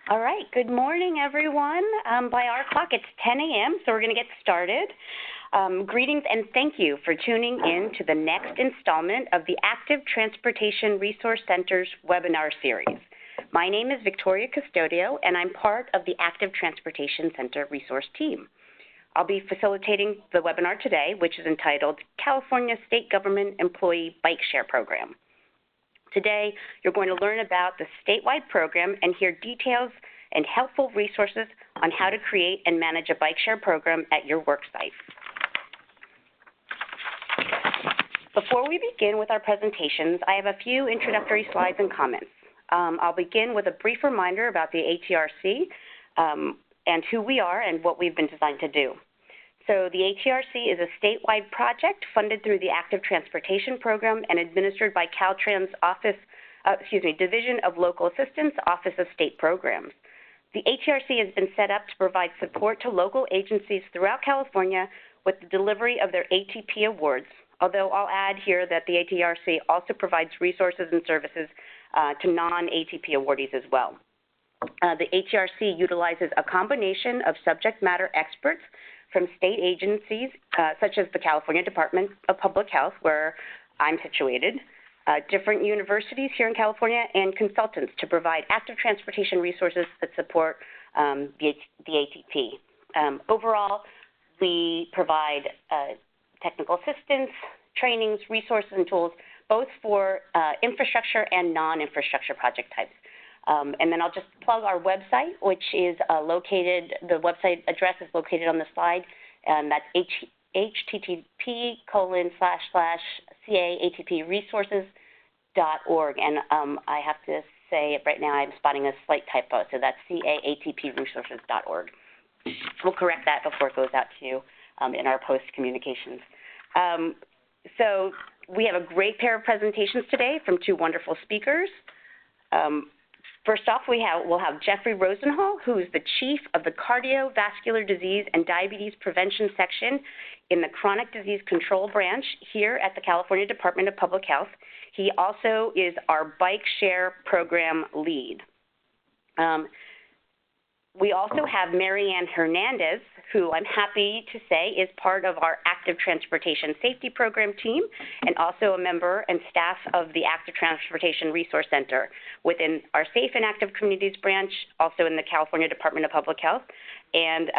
All right, good morning, everyone. By our clock, it's 10 a.m., so we're going to get started. Greetings and thank you for tuning in to the next installment of the Active Transportation Resource Center's webinar series. My name is Victoria Custodio, and I'm part of the Active Transportation Center resource team. I'll be facilitating the webinar today, which is entitled California State Government Employee BikeShare Program. Today, you're going to learn about the statewide program and hear details and helpful resources on how to create and manage a BikeShare program at your worksite. Before we begin with our presentations, I have a few introductory slides and comments. I'll begin with a brief reminder about the ATRC and who we are and what we've been designed to do. So the ATRC is a statewide project funded through the Active Transportation Program and administered by Caltrans Division of Local Assistance, Office of State Programs. The ATRC has been set up to provide support to local agencies throughout California with the delivery of their ATP awards, although I'll add here that the ATRC also provides resources and services to non-ATP awardees as well. The ATRC utilizes a combination of subject matter experts from state agencies, such as the California Department of Public Health, where I'm situated, different universities here in California, and consultants to provide active transportation resources that support the ATP. Overall, we provide technical assistance, trainings, resources, and tools, both for infrastructure and non-infrastructure project types. And then I'll just plug our website, which is located, the website address is located on the slide, and that's http://caatpresources.org. And I have to say right now I'm spotting a slight typo, so that's caatpresources.org. We'll correct that before it goes out to you in our post communications. So we have a great pair of presentations today from two wonderful speakers. First off, we'll have Jeffrey Rosenhall, who is the Chief of the Cardiovascular Disease and Diabetes Prevention Section in the Chronic Disease Control Branch here at the California Department of Public Health. He also is our BikeShare Program Lead. We also have Marianne Hernandez, who I'm happy to say is part of our Active Transportation Safety Program team and also a member and staff of the Active Transportation Resource Center within our Safe and Active Communities branch, also in the California Department of Public Health. And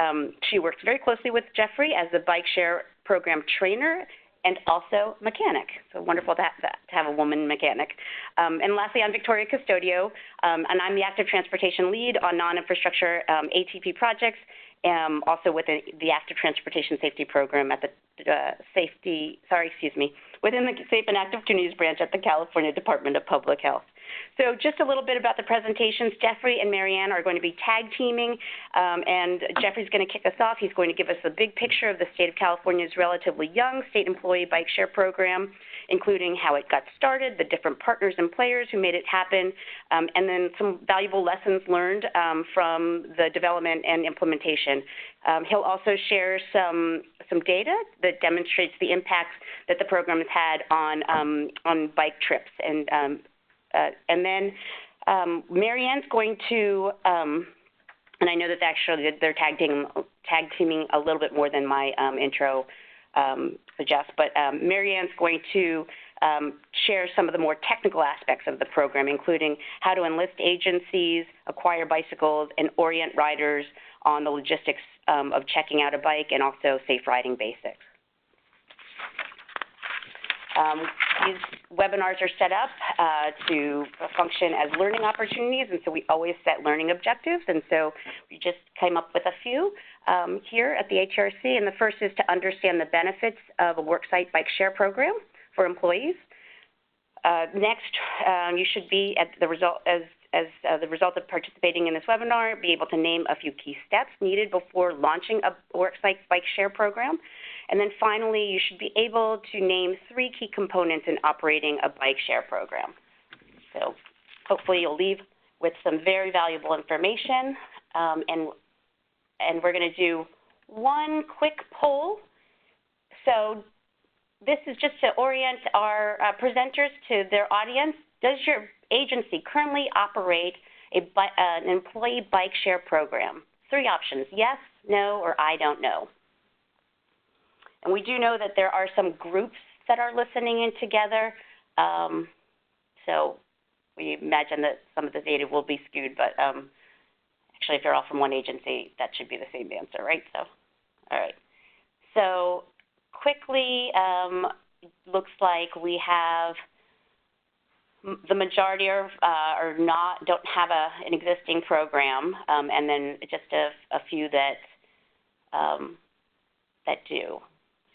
she works very closely with Jeffrey as the BikeShare Program trainer and also mechanic. So wonderful to have a woman mechanic. And lastly, I'm Victoria Custodio, and I'm the Active Transportation Lead on non-infrastructure ATP projects, also within the Active Transportation Safety Program at the within the Safe and Active Communities branch at the California Department of Public Health. So just a little bit about the presentations. Jeffrey and Marianne are going to be tag teaming, and Jeffrey's going to kick us off. He's going to give us a big picture of the state of California's relatively young state employee BikeShare program, including how it got started, the different partners and players who made it happen, and then some valuable lessons learned from the development and implementation. He'll also share some data that demonstrates the impacts that the program has had on bike trips. And then Marianne's going to, and I know that actually they're tag teaming a little bit more than my intro suggests, but Marianne's going to share some of the more technical aspects of the program, including how to enlist agencies, acquire bicycles, and orient riders on the logistics of checking out a bike and also safe riding basics. These webinars are set up to function as learning opportunities, and so we always set learning objectives, and so we just came up with a few here at the ATRC, and the first is to understand the benefits of a worksite BikeShare program for employees. Next, you should be at the result the result of participating in this webinar, be able to name a few key steps needed before launching a worksite BikeShare program. And then finally, you should be able to name 3 key components in operating a BikeShare program. So hopefully you'll leave with some very valuable information. And we're going to do one quick poll. So this is just to orient our presenters to their audience. Does your agency currently operate an employee bike share program. 3 options: yes, no, or I don't know. And we do know that there are some groups that are listening in together, so we imagine that some of the data will be skewed, but actually if you're all from one agency, that should be the same answer, right? So, all right. So quickly, looks like we have the majority don't have an existing program, and then just a few that do.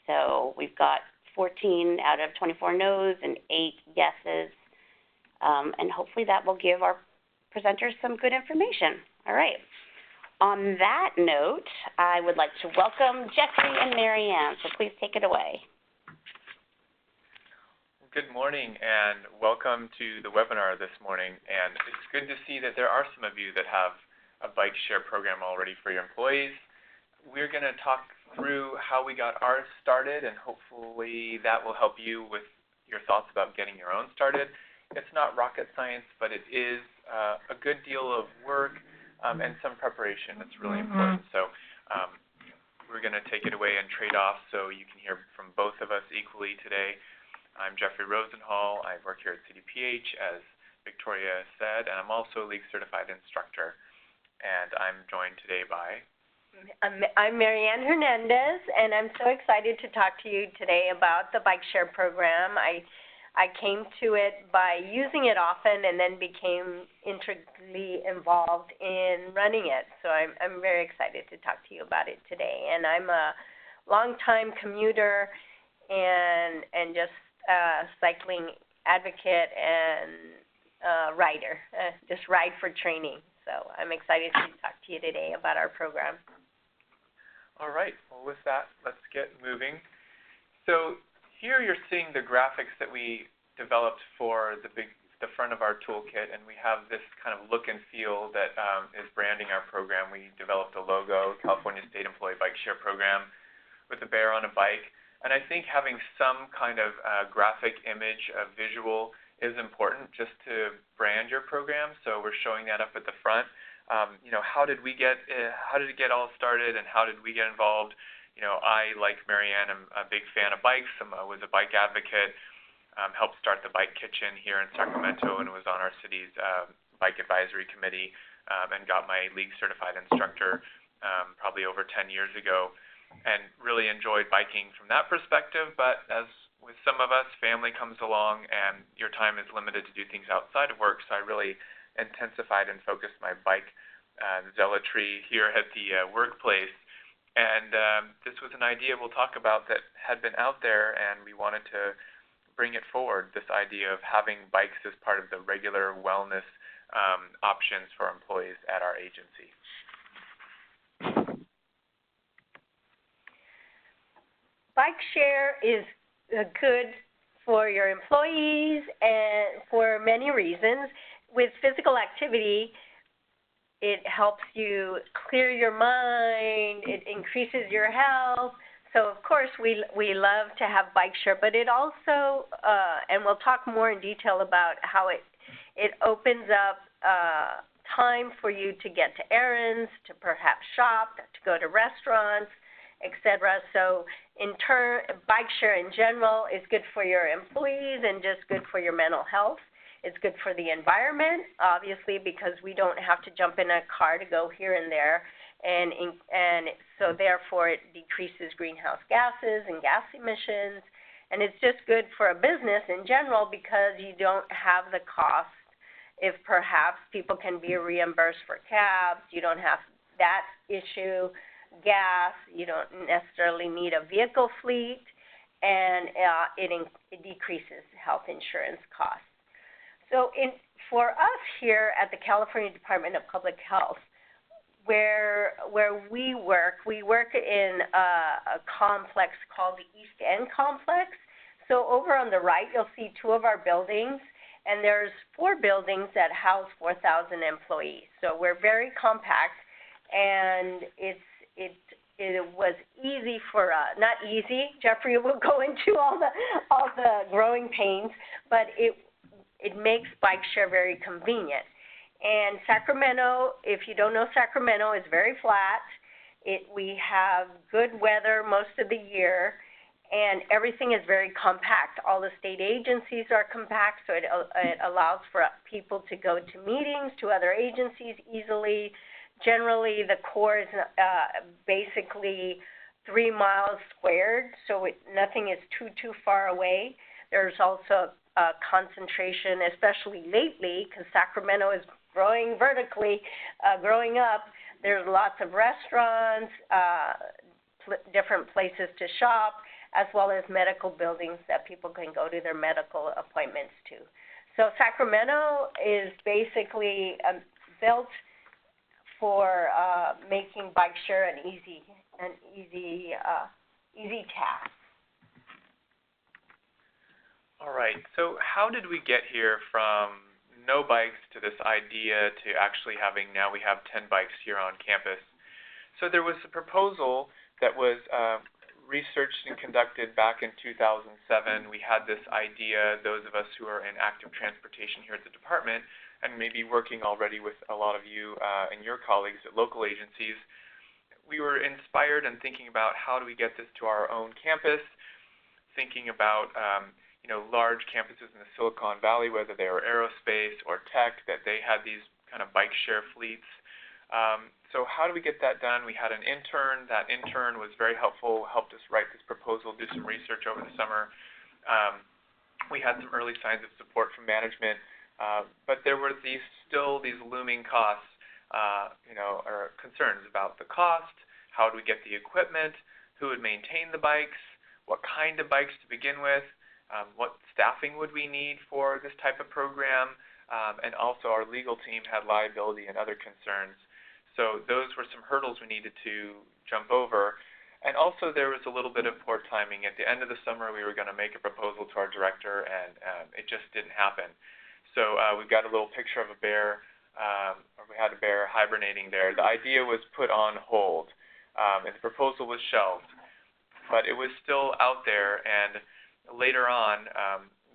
So we've got 14 out of 24 no's and 8 yeses, and hopefully that will give our presenters some good information. All right. On that note, I would like to welcome Jeffrey and Marianne, so please take it away. Good morning and welcome to the webinar this morning. And it's good to see that there are some of you that have a bike share program already for your employees. We're going to talk through how we got ours started, and hopefully that will help you with your thoughts about getting your own started. It's not rocket science, but it is a good deal of work and some preparation that's really important. So we're going to take it away and trade off so you can hear from both of us equally today. I'm Jeffrey Rosenhall. I work here at CDPH, as Victoria said, and I'm also a League Certified Instructor. And I'm joined today by... I'm Marianne Hernandez, and I'm so excited to talk to you today about the BikeShare program. I came to it by using it often and then became integrally involved in running it. So I'm very excited to talk to you about it today. And I'm a longtime commuter and just cycling advocate and rider, just ride for training. So I'm excited to talk to you today about our program. All right. Well, with that, let's get moving. So here you're seeing the graphics that we developed for the front of our toolkit, and we have this kind of look and feel that is branding our program. We developed a logo, California State Employee Bike Share Program, with a bear on a bike. And I think having some kind of graphic image, visual, is important just to brand your program. So we're showing that up at the front. How did it get all started, and how did we get involved? I, like Marianne, am a big fan of bikes. I was a bike advocate, helped start the Bike Kitchen here in Sacramento, and was on our city's bike advisory committee, and got my League Certified Instructor probably over 10 years ago, and really enjoyed biking from that perspective. But as with some of us, family comes along, and your time is limited to do things outside of work, so I really intensified and focused my bike zealotry here at the workplace. And this was an idea we'll talk about that had been out there, and we wanted to bring it forward, this idea of having bikes as part of the regular wellness options for employees at our agency. BikeShare is good for your employees and for many reasons. With physical activity, it helps you clear your mind, it increases your health. So of course we love to have BikeShare, but it also, and we'll talk more in detail about how it opens up time for you to get to errands, to perhaps shop, to go to restaurants, etc. So in turn, BikeShare in general is good for your employees and just good for your mental health. It's good for the environment, obviously, because we don't have to jump in a car to go here and there, and so therefore it decreases greenhouse gases and gas emissions. And it's just good for a business in general because you don't have the cost. If perhaps people can be reimbursed for cabs, you don't have that issue. Gas, you don't necessarily need a vehicle fleet, and it decreases health insurance costs. So for us here at the California Department of Public Health, where we work in a complex called the East End Complex. So over on the right, you'll see 2 of our buildings, and there's 4 buildings that house 4,000 employees. So we're very compact, and it was easy for us. Not easy. Jeffrey will go into all the growing pains, but it makes BikeShare very convenient. And Sacramento, if you don't know Sacramento, is very flat. We have good weather most of the year, and everything is very compact. All the state agencies are compact, so it allows for people to go to meetings, to other agencies easily. Generally, the core is basically 3 miles squared, so nothing is too far away. There's also a concentration, especially lately, because Sacramento is growing vertically, growing up. There's lots of restaurants, different places to shop, as well as medical buildings that people can go to their medical appointments to. So Sacramento is basically built for making BikeShare an easy task. All right, so how did we get here from no bikes to this idea to actually having, now we have 10 bikes here on campus? So there was a proposal that was researched and conducted back in 2007. We had this idea, those of us who are in active transportation here at the department, and maybe working already with a lot of you and your colleagues at local agencies, we were inspired and thinking about how do we get this to our own campus, thinking about large campuses in the Silicon Valley, whether they were aerospace or tech, that they had these kind of bike share fleets. So how do we get that done? We had an intern. That intern was very helpful, helped us write this proposal, do some research over the summer. We had some early signs of support from management, but there were still these looming costs, or concerns about the cost, how do we get the equipment, who would maintain the bikes, what kind of bikes to begin with, what staffing would we need for this type of program, and also our legal team had liability and other concerns. So those were some hurdles we needed to jump over. And also there was a little bit of poor timing. At the end of the summer, we were going to make a proposal to our director, and it just didn't happen. So we've got a little picture of a bear, or we had a bear hibernating there. The idea was put on hold, and the proposal was shelved. But it was still out there, and later on,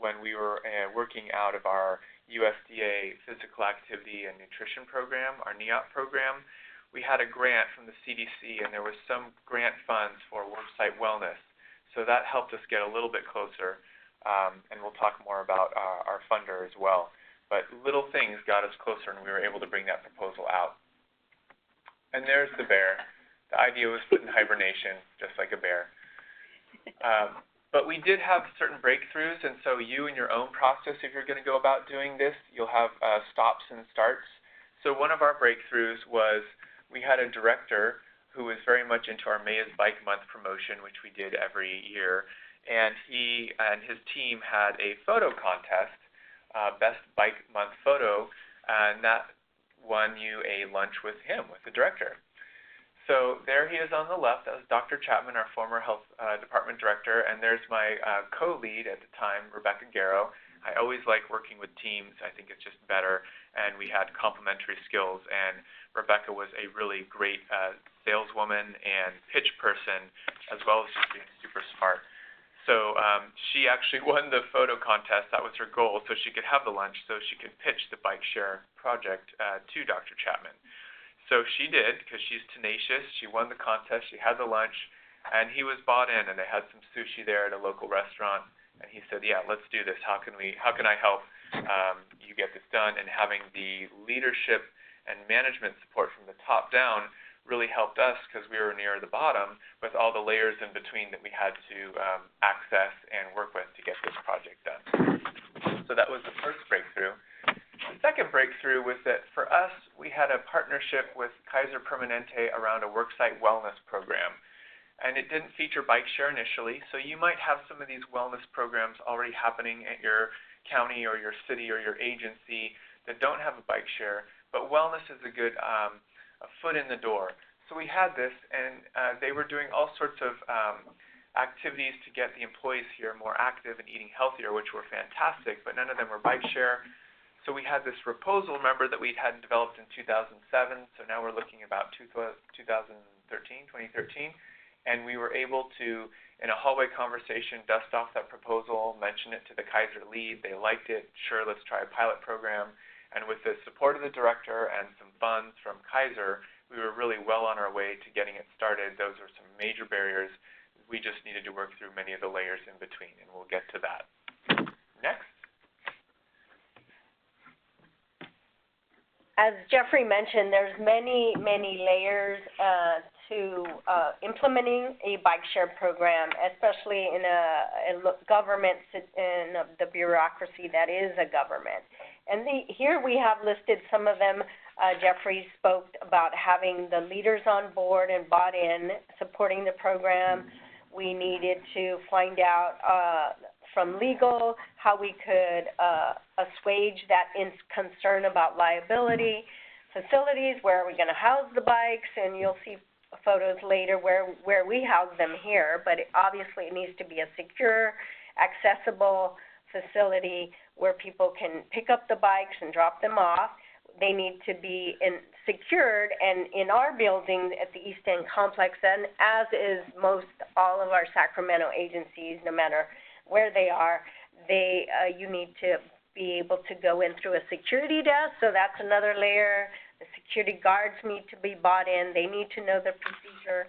when we were working out of our USDA Physical Activity and Nutrition Program, our NEOP program, we had a grant from the CDC, and there was some grant funds for worksite wellness. So that helped us get a little bit closer, and we'll talk more about our funder as well. But little things got us closer, and we were able to bring that proposal out. And there's the bear. The idea was put in hibernation, just like a bear. But we did have certain breakthroughs, and so you in your own process, if you're going to go about doing this, you'll have stops and starts. So one of our breakthroughs was we had a director who was very much into our May is Bike Month promotion, which we did every year, and he and his team had a photo contest, Best Bike Month Photo, and that won you a lunch with him, with the director. So there he is on the left. That was Dr. Chapman, our former health department director, and there's my co-lead at the time, Rebecca Garrow. I always like working with teams. I think it's just better, and we had complementary skills, and Rebecca was a really great saleswoman and pitch person, as well as just being super smart. So she actually won the photo contest. That was her goal, so she could have the lunch, so she could pitch the BikeShare project to Dr. Chapman. So she did, because she's tenacious. She won the contest. She had the lunch, and he was bought in. And they had some sushi there at a local restaurant. And he said, "Yeah, let's do this. How can I help you get this done?" And having the leadership and management support from the top down really helped us, because we were near the bottom with all the layers in between that we had to access and work with to get this project done. So that was the first breakthrough. The second breakthrough was that for us, we had a partnership with Kaiser Permanente around a worksite wellness program. And it didn't feature BikeShare initially, so you might have some of these wellness programs already happening at your county or your city or your agency that don't have a BikeShare, but wellness is a good a foot in the door. So we had this, and they were doing all sorts of activities to get the employees here more active and eating healthier, which were fantastic, but none of them were BikeShare. So we had this proposal, remember, that we had developed in 2007, so now we're looking about 2013, and we were able to, in a hallway conversation, dust off that proposal, mention it to the Kaiser lead. They liked it. Sure, let's try a pilot program. And with the support of the director and some funds from Kaiser, we were really well on our way to getting it started. Those are some major barriers. We just needed to work through many of the layers in between, and we'll get to that. Next. As Jeffrey mentioned, there's many layers to implementing a BikeShare program, especially in a government, in the bureaucracy that is a government. And here we have listed some of them. Jeffrey spoke about having the leaders on board and bought in, supporting the program. We needed to find out from legal how we could assuage that concern about liability. Facilities, where are we going to house the bikes? And you'll see photos later where we house them here, but obviously it needs to be a secure, accessible facility where people can pick up the bikes and drop them off. They need to be secured, and in our building at the East End Complex, and as is most all of our Sacramento agencies, no matter where they are, you need to be able to go in through a security desk, so that's another layer. The security guards need to be bought in. They need to know the procedure.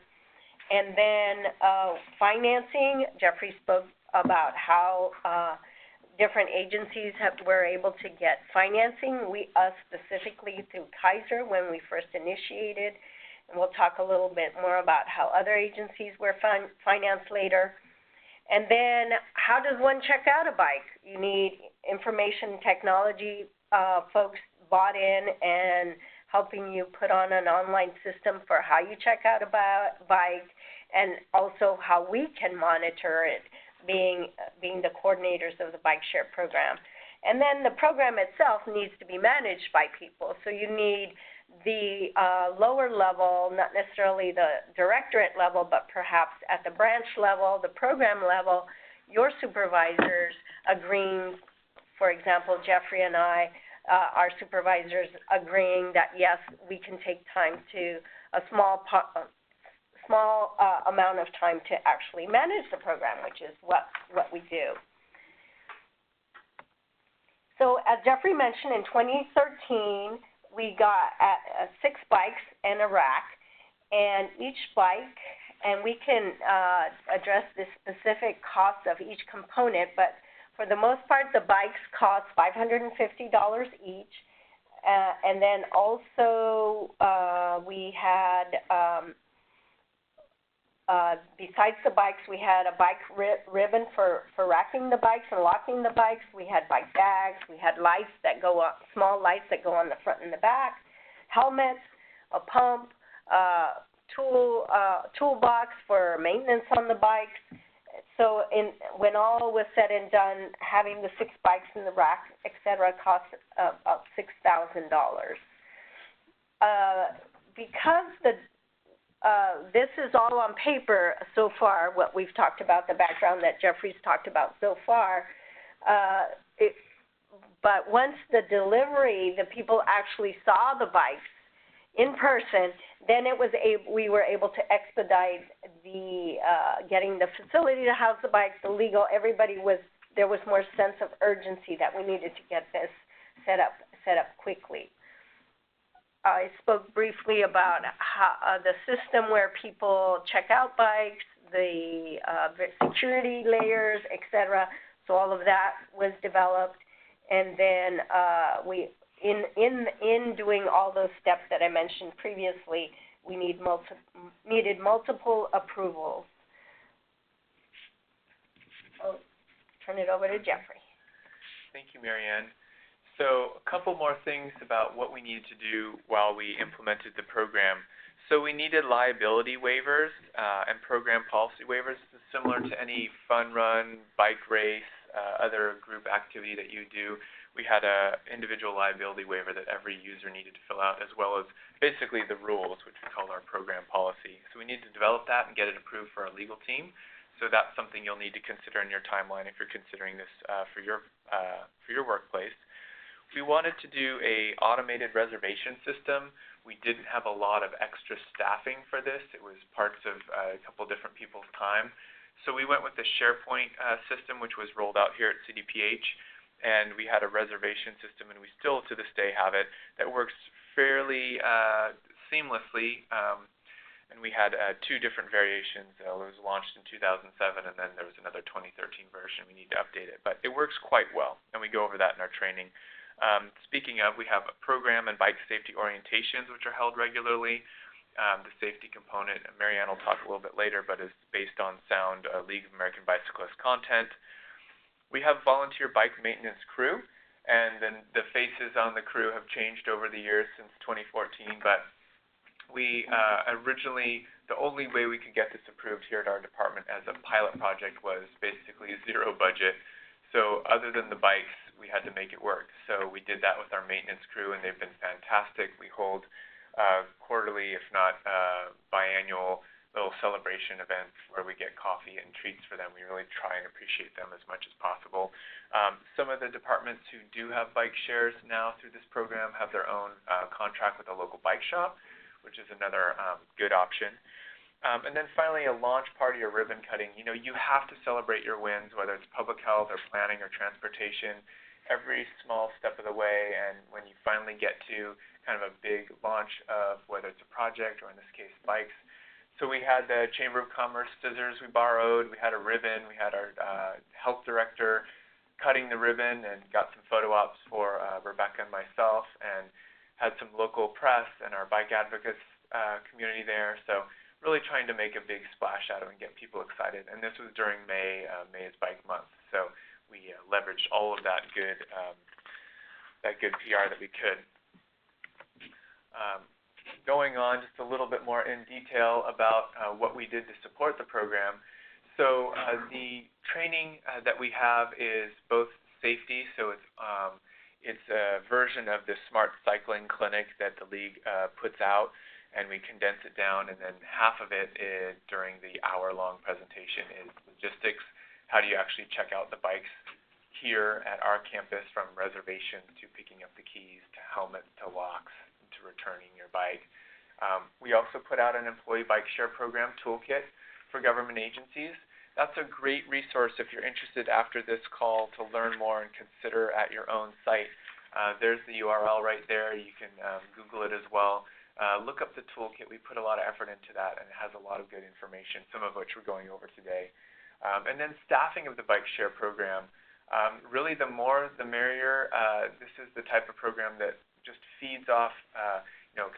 And then financing, Jeffrey spoke about how different agencies were able to get financing. Us specifically through Kaiser when we first initiated. And we'll talk a little bit more about how other agencies were financed later. And then how does one check out a bike? You need information technology folks bought in and helping you put on an online system for how you check out a bike, and also how we can monitor it, being the coordinators of the BikeShare program. And then the program itself needs to be managed by people. So you need the lower level, not necessarily the directorate level, but perhaps at the branch level, the program level, your supervisors agreeing, for example, Jeffrey and I, our supervisors agreeing that, yes, we can take time to a small amount of time to actually manage the program, which is what we do. So as Jeffrey mentioned, in 2013, we got 6 bikes and a rack, and each bike, and we can address the specific cost of each component, but for the most part, the bikes cost $550 each, and then also we had, besides the bikes, we had a bike ribbon for racking the bikes and locking the bikes. We had bike bags. We had lights that go up, small lights that go on the front and the back, helmets, a pump, toolbox for maintenance on the bikes. So when all was said and done, having the 6 bikes in the rack, et cetera, cost about $6,000. Because this is all on paper so far, what we've talked about, the background that Jeffrey's talked about so far, but once the delivery, the people actually saw the bikes in person, then we were able to expedite the getting the facility to house the bikes, the legal. There was more sense of urgency that we needed to get this set up quickly. I spoke briefly about how, the system where people check out bikes, the security layers, etc. So all of that was developed, and then in doing all those steps that I mentioned previously, we needed multiple approvals. I'll turn it over to Jeffrey. Thank you, Marianne. So a couple more things about what we needed to do while we implemented the program. So we needed liability waivers and program policy waivers. This is similar to any fun run, bike race, other group activity that you do. We had an individual liability waiver that every user needed to fill out, as well as basically the rules, which we call our program policy. So we need to develop that and get it approved for our legal team. So that's something you'll need to consider in your timeline if you're considering this for your workplace. We wanted to do an automated reservation system. We didn't have a lot of extra staffing for this. It was parts of a couple different people's time. So we went with the SharePoint system, which was rolled out here at CDPH. and we had a reservation system, and we still to this day have it, that works fairly seamlessly. And we had two different variations. It was launched in 2007, and then there was another 2013 version. We need to update it, but it works quite well, and we go over that in our training. Speaking of, we have a program and bike safety orientations, which are held regularly. The safety component, Marianne will talk a little bit later, but is based on sound League of American Bicyclists content. We have volunteer bike maintenance crew, and then the faces on the crew have changed over the years since 2014, but we originally, the only way we could get this approved here at our department as a pilot project was basically zero budget. So other than the bikes, we had to make it work. So we did that with our maintenance crew, and they've been fantastic. We hold quarterly, if not biannual, little celebration events where we get coffee and treats for them. We really try and appreciate them as much as possible. Some of the departments who do have bike shares now through this program have their own contract with a local bike shop, which is another good option. And then finally, a launch party or ribbon cutting. You know, you have to celebrate your wins, whether it's public health or planning or transportation, every small step of the way. And when you finally get to kind of a big launch of whether it's a project or in this case bikes. So we had the Chamber of Commerce scissors we borrowed. We had a ribbon. We had our health director cutting the ribbon and got some photo ops for Rebecca and myself, and had some local press and our bike advocates community there. So really trying to make a big splash out of it and get people excited. And this was during May. May is Bike Month. So we leveraged all of that good PR that we could. Going on just a little bit more in detail about what we did to support the program. So the training that we have is both safety, so it's a version of the Smart Cycling Clinic that the League puts out, and we condense it down, and then half of it is, during the hour-long presentation, is logistics. How do you actually check out the bikes here at our campus, from reservation to picking up the keys to helmets to locks to returning your bike. We also put out an employee BikeShare Program Toolkit for government agencies. That's a great resource if you're interested after this call to learn more and consider at your own site. There's the URL right there. You can Google it as well. Look up the toolkit. We put a lot of effort into that, and it has a lot of good information, some of which we're going over today. And then staffing of the BikeShare program. Really, the more the merrier. This is the type of program that just feeds off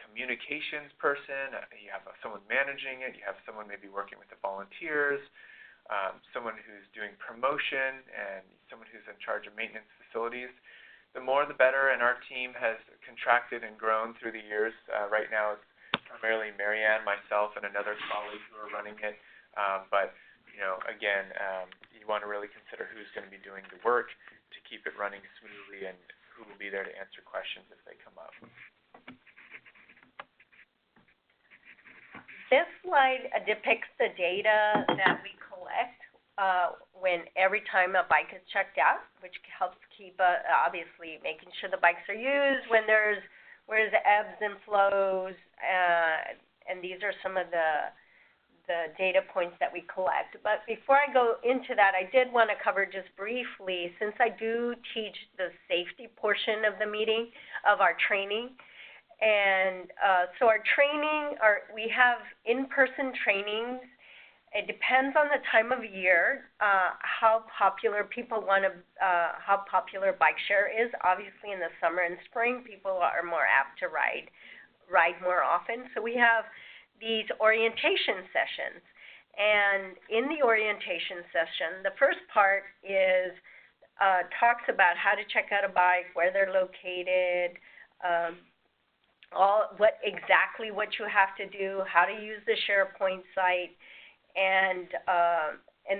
communications person. You have someone managing it. You have someone maybe working with the volunteers. Someone who's doing promotion, and someone who's in charge of maintenance facilities. The more the better, and our team has contracted and grown through the years. Right now it's primarily Marianne, myself, and another colleague who are running it. But again, you want to really consider who's going to be doing the work to keep it running smoothly, and who will be there to answer questions if they come up. This slide depicts the data that we collect every time a bike is checked out, which helps keep obviously making sure the bikes are used when there's ebbs and flows, and these are some of the data points that we collect. But before I go into that, I did want to cover just briefly, since I do teach the safety portion of the meeting, of our training. And so our training, we have in-person trainings. It depends on the time of year, how popular how popular BikeShare is. Obviously, in the summer and spring, people are more apt to ride more often. So we have these orientation sessions. And in the orientation session, the first part is talks about how to check out a bike, where they're located, what you have to do, how to use the SharePoint site, and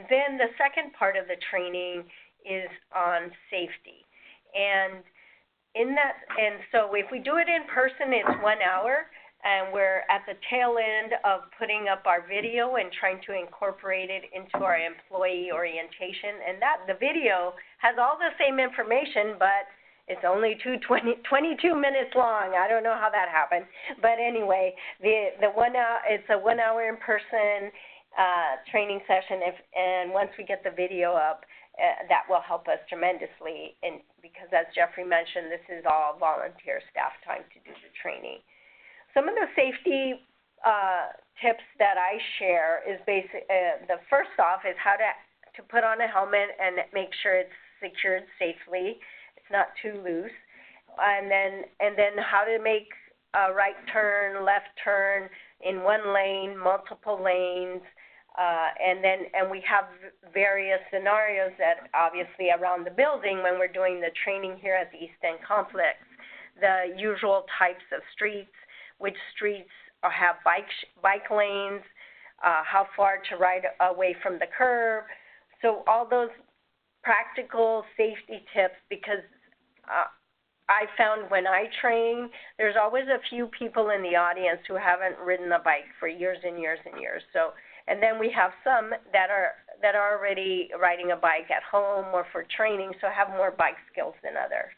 then the second part of the training is on safety. And so if we do it in person, it's 1 hour, and we're at the tail end of putting up our video and trying to incorporate it into our employee orientation. And the video has all the same information, but it's only 22 minutes long. I don't know how that happened, but anyway, it's a 1 hour in person training session. And once we get the video up, that will help us tremendously, and because as Jeffrey mentioned, this is all volunteer staff time to do the training. Some of the safety tips that I share is the first off is how to put on a helmet and make sure it's secured safely, it's not too loose, and then how to make a right turn, left turn in one lane, multiple lanes, and we have various scenarios that obviously around the building when we're doing the training here at the East End Complex, the usual types of streets, which streets have bike lanes, how far to ride away from the curb. So all those practical safety tips, because I found when I train, there's always a few people in the audience who haven't ridden a bike for years and years and years. So, and then we have some that are already riding a bike at home or for training, so have more bike skills than others.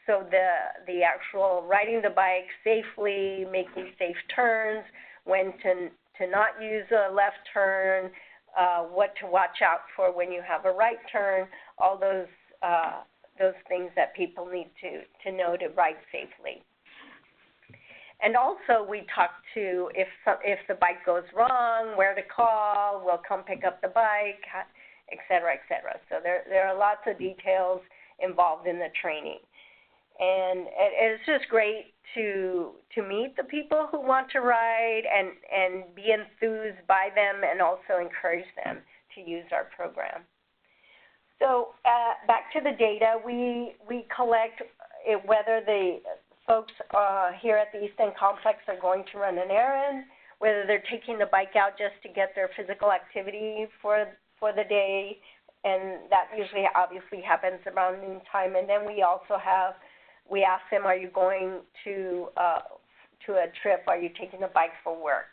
So the actual riding the bike safely, making safe turns, when to not use a left turn, what to watch out for when you have a right turn, all those things that people need to know to ride safely. And also we talk to if the bike goes wrong, where to call, we'll come pick up the bike, et cetera, et cetera. So there are lots of details involved in the training. And it's just great to meet the people who want to ride and be enthused by them and also encourage them to use our program. So back to the data, we collect whether the folks here at the East End Complex are going to run an errand, whether they're taking the bike out just to get their physical activity for the day, and that usually obviously happens around noontime. And then we also we ask them, are you going to a trip? Are you taking the bike for work?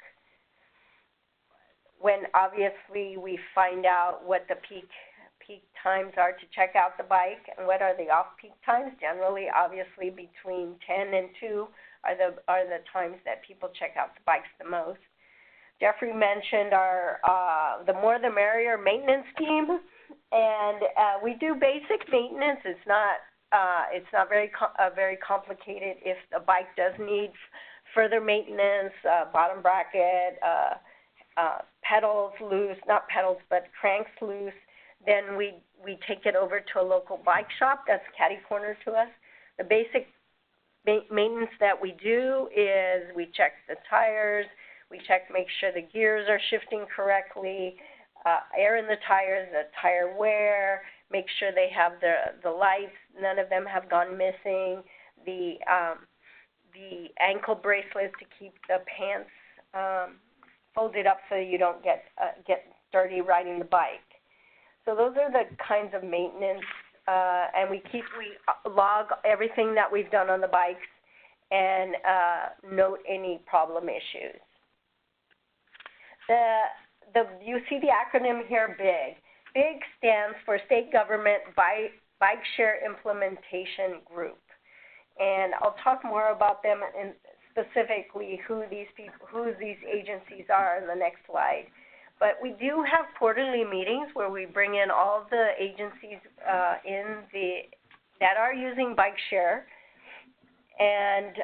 When obviously we find out what the peak times are to check out the bike and what are the off-peak times. Generally, obviously, between 10 and 2 are the times that people check out the bikes the most. Jeffrey mentioned our the more the merrier maintenance team, and we do basic maintenance. It's not very complicated. If the bike does need further maintenance, bottom bracket, pedals loose, not pedals, but cranks loose, then we take it over to a local bike shop that's catty corner to us. The basic maintenance that we do is we check the tires, we make sure the gears are shifting correctly, air in the tires, the tire wear, make sure they have the lights, none of them have gone missing, the ankle bracelets to keep the pants folded up so you don't get dirty riding the bike. So those are the kinds of maintenance, and we log everything that we've done on the bikes and note any problem issues. You see the acronym here, BIG. BIG stands for State Government BikeShare Implementation Group, and I'll talk more about them and specifically who these agencies are in the next slide. But we do have quarterly meetings where we bring in all the agencies that are using BikeShare, and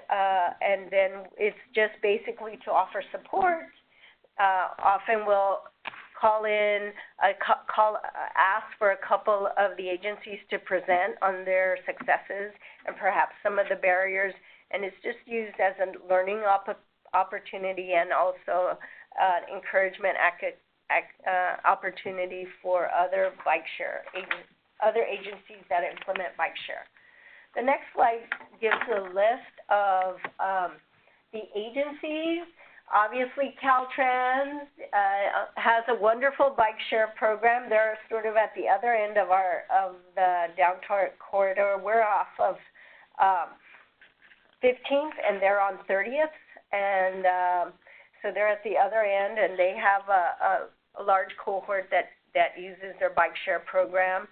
then it's just basically to offer support. Often we'll call in, ask for a couple of the agencies to present on their successes and perhaps some of the barriers, and it's just used as a learning opportunity and also encouragement opportunity for other other agencies that implement BikeShare. The next slide gives a list of the agencies. Obviously, Caltrans has a wonderful BikeShare program. They're sort of at the other end of the downtown corridor. We're off of 15th, and they're on 30th, and so they're at the other end, and they have a large cohort that uses their BikeShare program.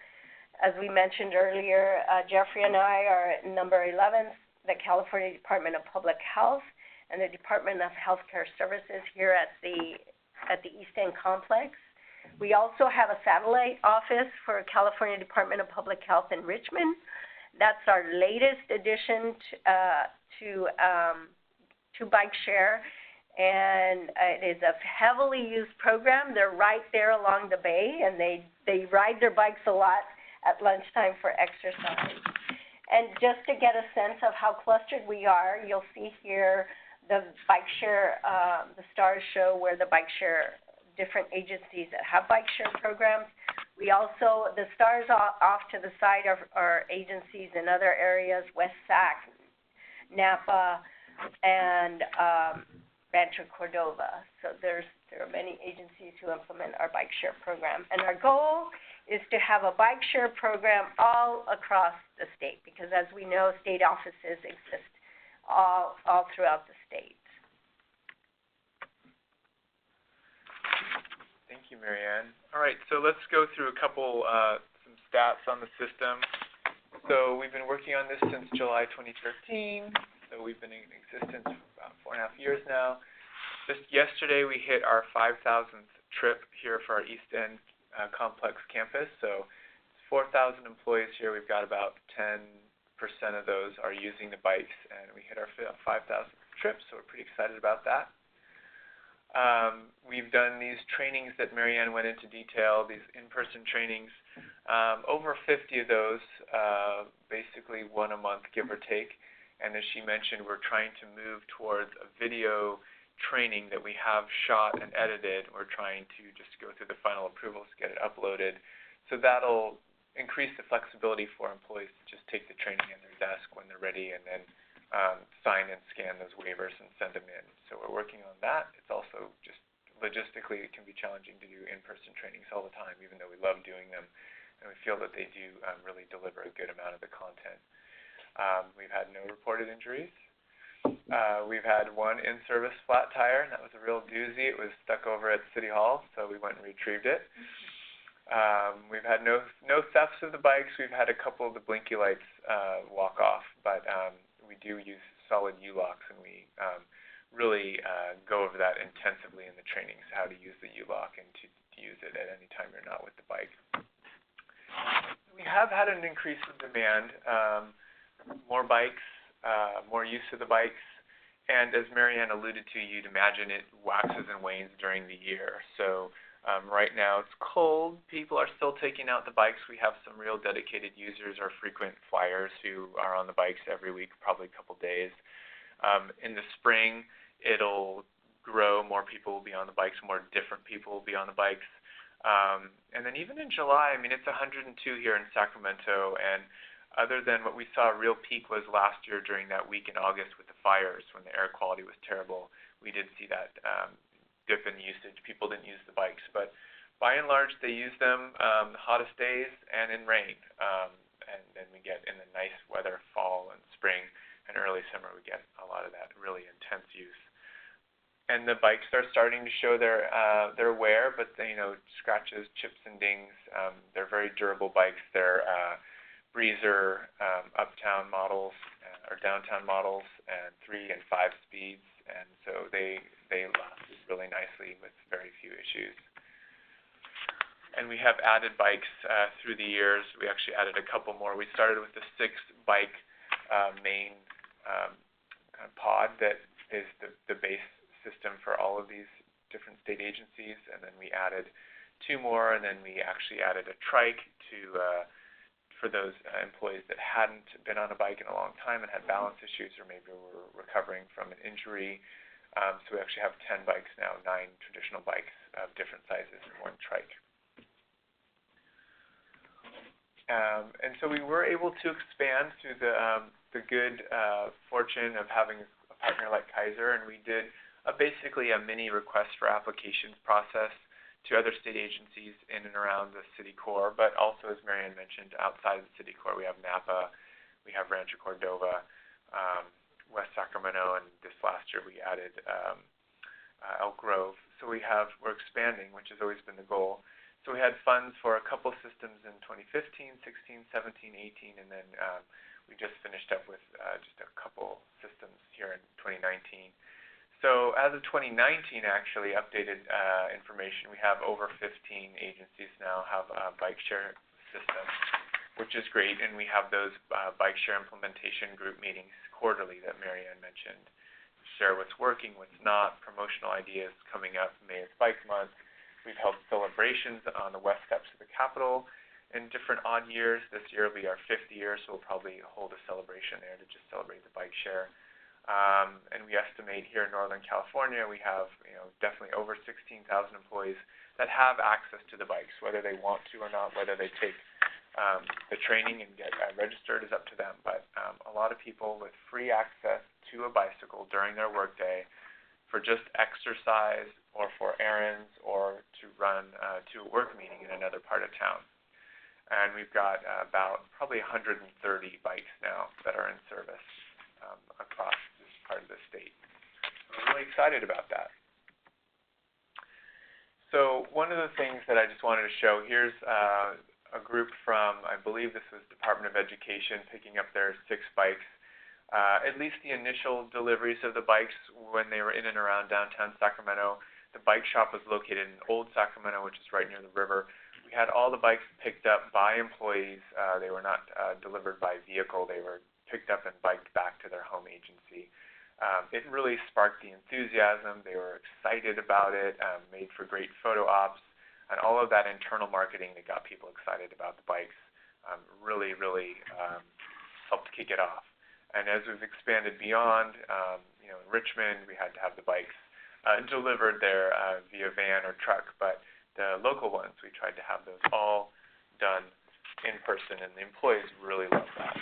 As we mentioned earlier, Jeffrey and I are at number 11, the California Department of Public Health and the Department of Healthcare Services here at the East End Complex. We also have a satellite office for California Department of Public Health in Richmond. That's our latest addition to BikeShare, and it is a heavily used program. They're right there along the bay, and they ride their bikes a lot at lunchtime for exercise. And just to get a sense of how clustered we are, you'll see here the BikeShare, the stars show where the BikeShare different agencies that have BikeShare programs. We also, the stars off to the side are agencies in other areas, West Sac, Napa, and Rancho Cordova. So there are many agencies who implement our BikeShare program. And our goal is to have a BikeShare program all across the state, because as we know, state offices exist all throughout the state. Thank you, Marianne. All right, so let's go through a couple, some stats on the system. So we've been working on this since July 2013. So we've been in existence for about 4.5 years now. Just yesterday, we hit our 5,000th trip here for our East End complex campus. So 4,000 employees here. We've got about 10% of those are using the bikes, and we hit our 5,000th trip, so we're pretty excited about that. We've done these trainings that Marianne went into detail, these in-person trainings. Over 50 of those, basically one a month, give or take. And as she mentioned, we're trying to move towards a video training that we have shot and edited. We're trying to just go through the final approvals, get it uploaded. So that'll increase the flexibility for employees to just take the training in their desk when they're ready, and then sign and scan those waivers and send them in. So we're working on that. It's also just logistically, it can be challenging to do in-person trainings all the time, even though we love doing them, and we feel that they do really deliver a good amount of the content. We've had no reported injuries. We've had one in-service flat tire, and that was a real doozy. It was stuck over at City Hall, so we went and retrieved it. We've had no thefts of the bikes. We've had a couple of the blinky lights walk off, but we do use solid U-locks, and we really go over that intensively in the trainings, how to use the U-lock and to use it at any time you're not with the bike. We have had an increase in demand, more bikes, more use of the bikes, and as Marianne alluded to, you'd imagine it waxes and wanes during the year. So right now it's cold. People are still taking out the bikes. We have some real dedicated users or frequent flyers who are on the bikes every week, probably a couple days. In the spring, it'll grow. More people will be on the bikes. More different people will be on the bikes. And then even in July, I mean, it's 102 here in Sacramento, and other than what we saw a real peak was last year during that week in August with the fires when the air quality was terrible. We did see that dip in usage. People didn't use the bikes, but by and large, they use them the hottest days and in rain. And then we get in the nice weather, fall and spring and early summer, we get a lot of that really intense use. And the bikes are starting to show their wear, but they, scratches, chips, and dings. They're very durable bikes. They're Breezer uptown models or downtown models, and 3 and 5 speeds, and so they last really nicely with very few issues. And we have added bikes through the years. We actually added a couple more. We started with the 6-bike main kind of pod that is the base system for all of these different state agencies, and then we added 2 more, and then we actually added a trike to for those employees that hadn't been on a bike in a long time and had balance issues, or maybe were recovering from an injury. So we actually have 10 bikes now, 9 traditional bikes of different sizes, and 1 trike. And so we were able to expand through the good fortune of having a partner like Kaiser, and we did basically a mini request for applications process to other state agencies in and around the city core, but also, as Marianne mentioned, outside of the city core, we have Napa, we have Rancho Cordova, West Sacramento, and this last year we added Elk Grove. So we're expanding, which has always been the goal. So we had funds for a couple systems in 2015, 16, 17, 18, and then we just finished up with just a couple systems here in 2019. So as of 2019, actually, updated information, we have over 15 agencies now have a BikeShare system, which is great, and we have those BikeShare implementation group meetings quarterly that Marianne mentioned. Share what's working, what's not, promotional ideas coming up. May is Bike Month. We've held celebrations on the west steps of the Capitol in different odd years. This year will be our 5th year, so we'll probably hold a celebration there to just celebrate the BikeShare. And we estimate here in Northern California, we have definitely over 16,000 employees that have access to the bikes, whether they want to or not, whether they take the training and get registered is up to them. But a lot of people with free access to a bicycle during their workday for just exercise or for errands or to run to a work meeting in another part of town. And we've got about probably 130 bikes now that are in service across this part of the state. So I'm really excited about that. So one of the things that I just wanted to show, here's a group from, I believe this was Department of Education, picking up their 6 bikes. At least the initial deliveries of the bikes when they were in and around downtown Sacramento. The bike shop was located in Old Sacramento, which is right near the river. We had all the bikes picked up by employees. They were not delivered by vehicle. They were picked up and biked back to their home agency. It really sparked the enthusiasm. They were excited about it, made for great photo ops, and all of that internal marketing that got people excited about the bikes really helped kick it off. And as we've expanded beyond, in Richmond, we had to have the bikes delivered there via van or truck, but the local ones, we tried to have those all done in person, and the employees really loved that.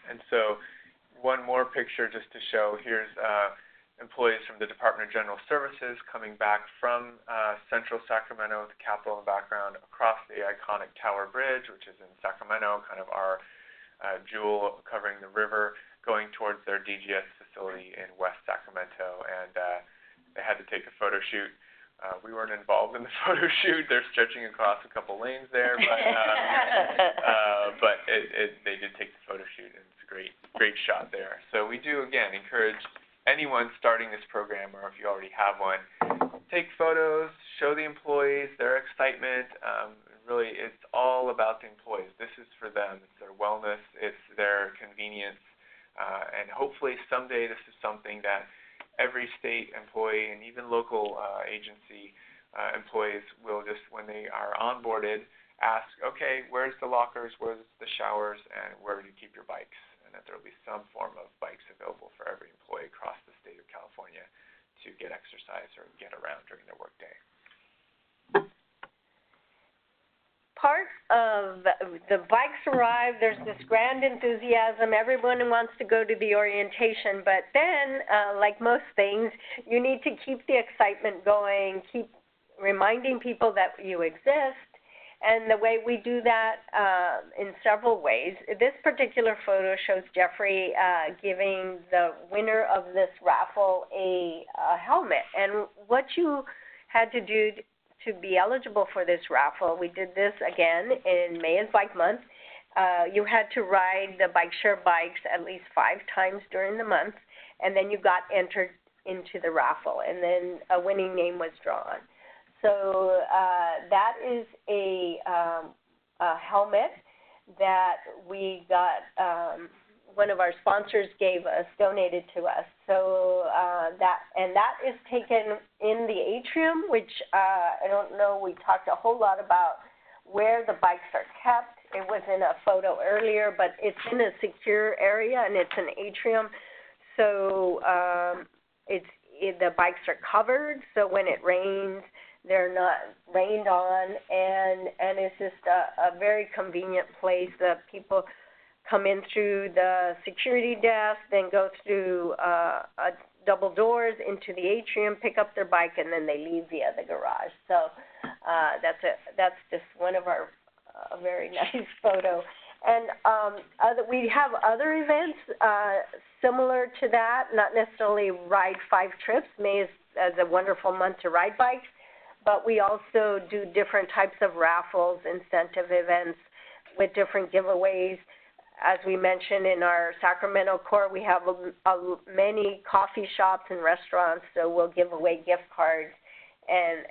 And so one more picture just to show, here's employees from the Department of General Services coming back from central Sacramento, the Capitol in the background, across the iconic Tower Bridge, which is in Sacramento, kind of our jewel covering the river, going towards their DGS facility in West Sacramento, and they had to take a photo shoot. We weren't involved in the photo shoot. They're stretching across a couple lanes there, but they did take the photo shoot, and it's a great shot there. So we do, again, encourage anyone starting this program, or if you already have one, take photos, show the employees their excitement. Really, it's all about the employees. This is for them. It's their wellness. It's their convenience. And hopefully someday this is something that every state employee and even local agency employees will just, when they are onboarded, ask, okay, where's the lockers, where's the showers, and where do you keep your bikes? And that there will be some form of bikes available for every employee across the state of California to get exercise or get around during their workday. Part of the bikes arrive, there's this grand enthusiasm, everyone wants to go to the orientation, but then, like most things, you need to keep the excitement going, keep reminding people that you exist, and the way we do that in several ways. This particular photo shows Jeffrey giving the winner of this raffle a helmet, and what you had to do to be eligible for this raffle, we did this again in May is Bike Month. You had to ride the BikeShare bikes at least 5 times during the month, and then you got entered into the raffle, and then a winning name was drawn. So that is a helmet that we got, one of our sponsors gave us, donated to us. So that is taken in the atrium, which I don't know, we talked a whole lot about where the bikes are kept. It was in a photo earlier, but it's in a secure area and it's an atrium. So the bikes are covered, so when it rains, they're not rained on, and it's just a very convenient place that people come in through the security desk, then go through double doors into the atrium, pick up their bike, and then they leave via the garage. So that's just one of our very nice photo. And we have other events similar to that, not necessarily Ride 5 trips. May is a wonderful month to ride bikes, but we also do different types of raffles, incentive events with different giveaways. as we mentioned in our Sacramento core, we have many coffee shops and restaurants, so we'll give away gift cards and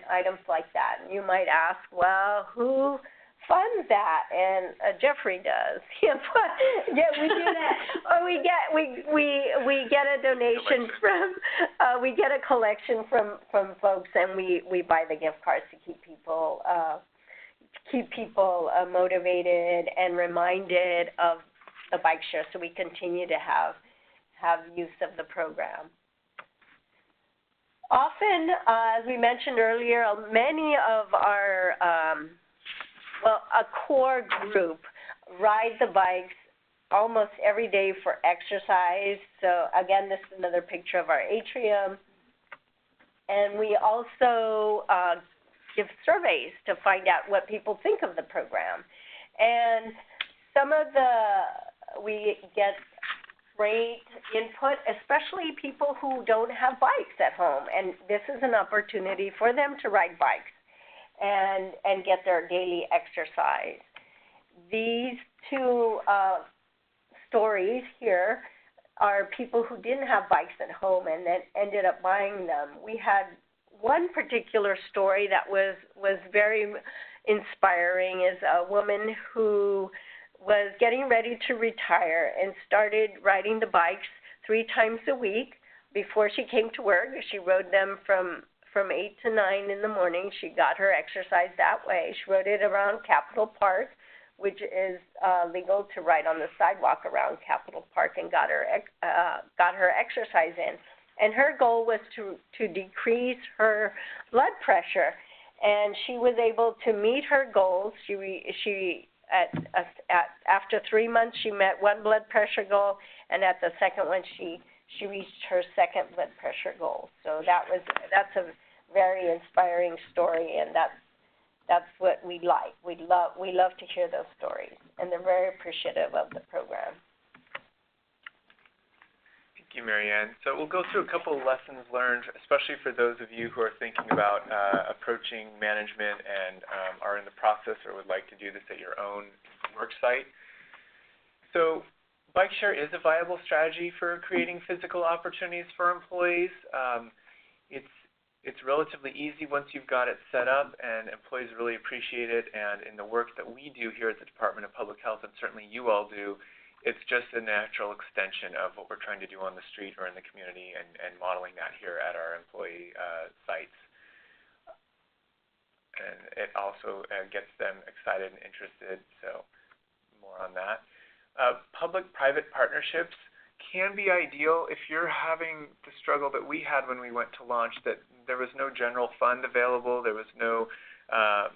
items like that. And you might ask, well, who funds that? And Jeffrey does. Yeah, we do that. Or we get a donation from we get a collection from folks, and we buy the gift cards to keep people motivated and reminded of the BikeShare, so we continue to have use of the program. Often, as we mentioned earlier, many of our, a core group ride the bikes almost every day for exercise. So again, this is another picture of our atrium. And we also give surveys to find out what people think of the program. And we get great input, especially people who don't have bikes at home. And this is an opportunity for them to ride bikes and get their daily exercise. These two stories here are people who didn't have bikes at home and then ended up buying them. We had one particular story that was very inspiring, is a woman who was getting ready to retire and started riding the bikes 3 times a week before she came to work. She rode them from 8 to 9 in the morning. She got her exercise that way. She rode it around Capitol Park, which is legal to ride on the sidewalk around Capitol Park, and got her exercise in. And her goal was to decrease her blood pressure, and she was able to meet her goals. After 3 months, she met one blood pressure goal, and at the second one, she reached her second blood pressure goal. So that's a very inspiring story, and that's what we like. We love to hear those stories, and they're very appreciative of the program. Thank you, Marianne. So we'll go through a couple of lessons learned, especially for those of you who are thinking about approaching management and are in the process or would like to do this at your own work site. So BikeShare is a viable strategy for creating physical opportunities for employees. It's relatively easy once you've got it set up, and employees really appreciate it. And in the work that we do here at the Department of Public Health, and certainly you all do, it's just a natural extension of what we're trying to do on the street or in the community, and modeling that here at our employee sites. And it also gets them excited and interested, so more on that. Public-private partnerships can be ideal if you're having the struggle that we had when we went to launch, that there was no general fund available, there was no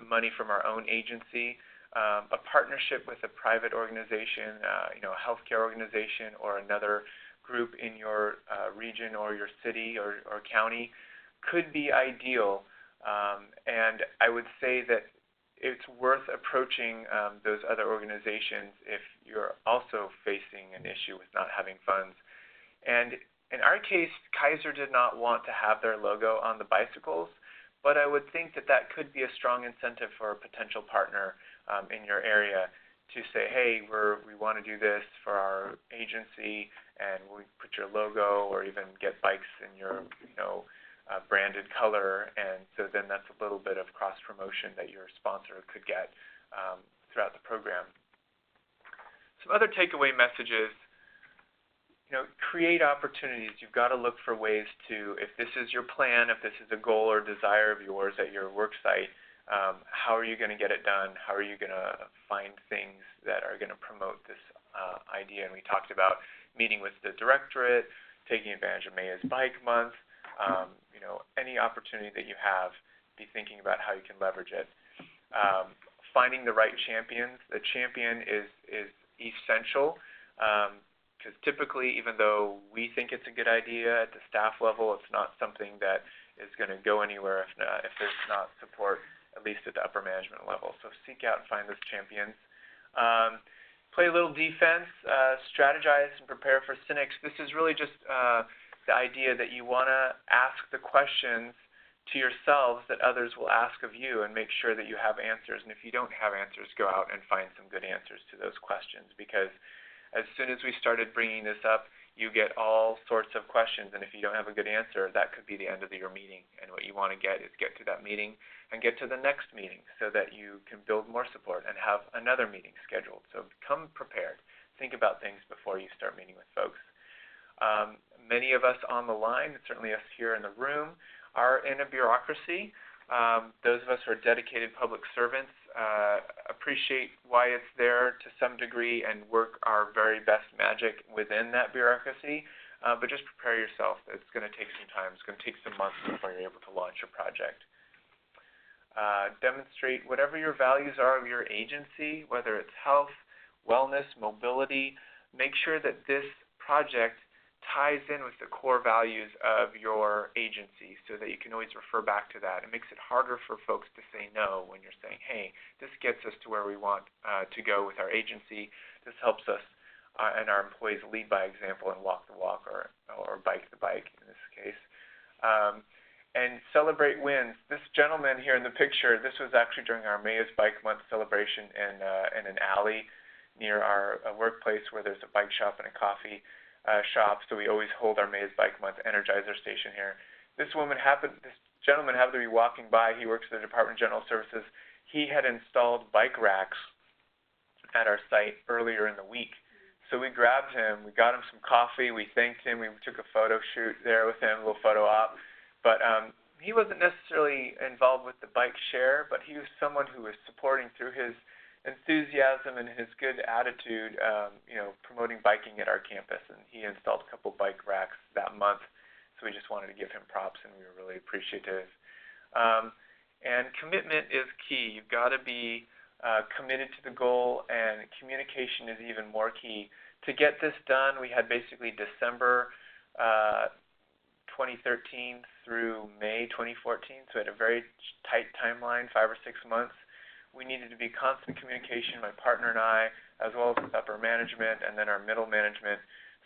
money from our own agency. A partnership with a private organization, a healthcare organization, or another group in your region or your city or county could be ideal. And I would say that it's worth approaching those other organizations if you're also facing an issue with not having funds. And in our case, Kaiser did not want to have their logo on the bicycles, but I would think that could be a strong incentive for a potential partner in your area to say, hey, we want to do this for our agency, and we put your logo or even get bikes in your branded color, and so then that's a little bit of cross-promotion that your sponsor could get throughout the program. Some other takeaway messages. Create opportunities. You've got to look for ways to, if this is your plan, if this is a goal or desire of yours at your work site, how are you going to get it done? How are you going to find things that are going to promote this idea? And we talked about meeting with the directorate, taking advantage of May is Bike Month, any opportunity that you have, be thinking about how you can leverage it. Finding the right champions. The champion is essential. Because typically, even though we think it's a good idea at the staff level, it's not something that is going to go anywhere if there's not support, at least at the upper management level. So seek out and find those champions. Play a little defense, strategize and prepare for cynics. This is really just the idea that you want to ask the questions to yourselves that others will ask of you, and make sure that you have answers. And if you don't have answers, go out and find some good answers to those questions, because as soon as we started bringing this up, you get all sorts of questions, and if you don't have a good answer, that could be the end of your meeting. And what you want to get is get to that meeting and get to the next meeting so that you can build more support and have another meeting scheduled. So come prepared. Think about things before you start meeting with folks. Many of us on the line, and certainly us here in the room, are in a bureaucracy. Those of us who are dedicated public servants appreciate why it's there to some degree and work our very best magic within that bureaucracy. But just prepare yourself. It's going to take some time. It's going to take some months before you're able to launch your project. Demonstrate whatever your values are of your agency, whether it's health, wellness, mobility. Make sure that this project ties in with the core values of your agency so that you can always refer back to that. It makes it harder for folks to say no when you're saying, hey, this gets us to where we want to go with our agency. This helps us and our employees lead by example and walk the walk, or bike the bike in this case. And celebrate wins. This gentleman here in the picture, this was actually during our May is Bike Month celebration in an alley near our workplace where there's a bike shop and a coffee shop, so we always hold our May is Bike Month Energizer station here. This gentleman happened to be walking by. He works at the Department of General Services. He had installed bike racks at our site earlier in the week. So we grabbed him, we got him some coffee, we thanked him, we took a photo shoot there with him, a little photo op. But he wasn't necessarily involved with the BikeShare, but he was someone who was supporting through his enthusiasm and his good attitude, promoting biking at our campus. And he installed a couple bike racks that month, so we just wanted to give him props, and we were really appreciative. And commitment is key. You've got to be committed to the goal, and communication is even more key. To get this done, we had basically December 2013 through May 2014, so we had a very tight timeline, 5 or 6 months. We needed to be constant communication, my partner and I, as well as with upper management and then our middle management.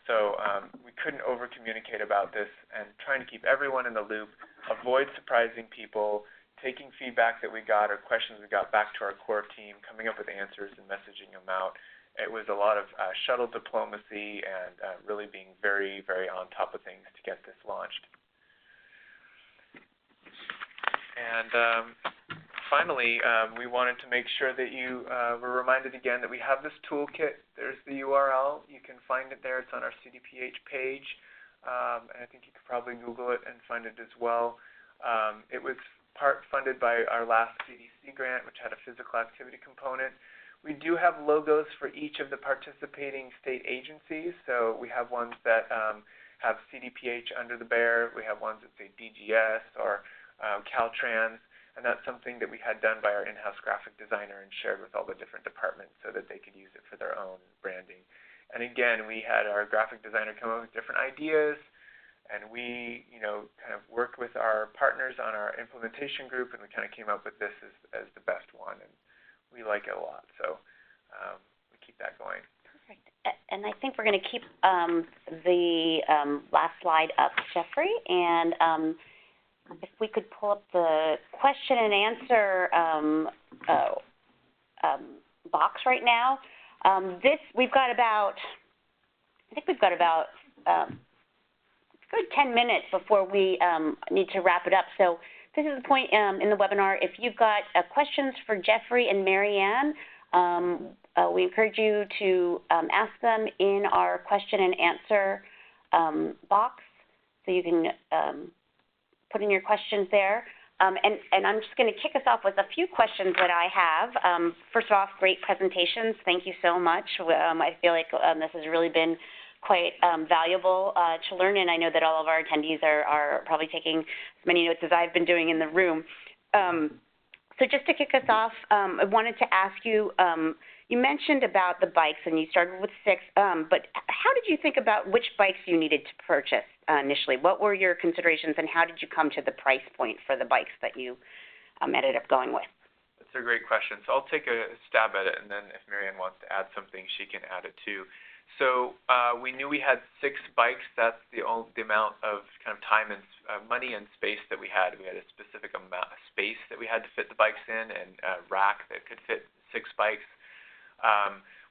So we couldn't over-communicate about this, and trying to keep everyone in the loop, avoid surprising people, taking feedback that we got or questions we got back to our core team, coming up with answers and messaging them out. It was a lot of shuttle diplomacy and really being very, very on top of things to get this launched. And finally, we wanted to make sure that you were reminded again that we have this toolkit. There's the URL. You can find it there. It's on our CDPH page. And I think you could probably Google it and find it as well. It was part funded by our last CDC grant, which had a physical activity component. We do have logos for each of the participating state agencies. So we have ones that have CDPH under the bear. We have ones that say DGS or Caltrans. And that's something that we had done by our in-house graphic designer and shared with all the different departments so that they could use it for their own branding. And again, we had our graphic designer come up with different ideas, and we, kind of worked with our partners on our implementation group, and we kind of came up with this as the best one, and we like it a lot. So we keep that going. Perfect. And I think we're going to keep the last slide up, Jeffrey, and if we could pull up the question and answer box right now. We've got about good 10 minutes before we need to wrap it up. So this is the point in the webinar. If you've got questions for Jeffrey and Marianne, we encourage you to ask them in our question and answer box, so you can put in your questions there. And I'm just going to kick us off with a few questions that I have. First off, great presentations. Thank you so much. I feel like this has really been quite valuable to learn, and I know that all of our attendees are probably taking as many notes as I've been doing in the room. So just to kick us off, I wanted to ask you, you mentioned about the bikes, and you started with 6, but how did you think about which bikes you needed to purchase initially? What were your considerations, and how did you come to the price point for the bikes that you ended up going with? That's a great question. So I'll take a stab at it, and then if Marianne wants to add something, she can add it too. So we knew we had 6 bikes. That's the amount of kind of time and money and space that we had. We had a specific amount of space that we had to fit the bikes in, and a rack that could fit 6 bikes.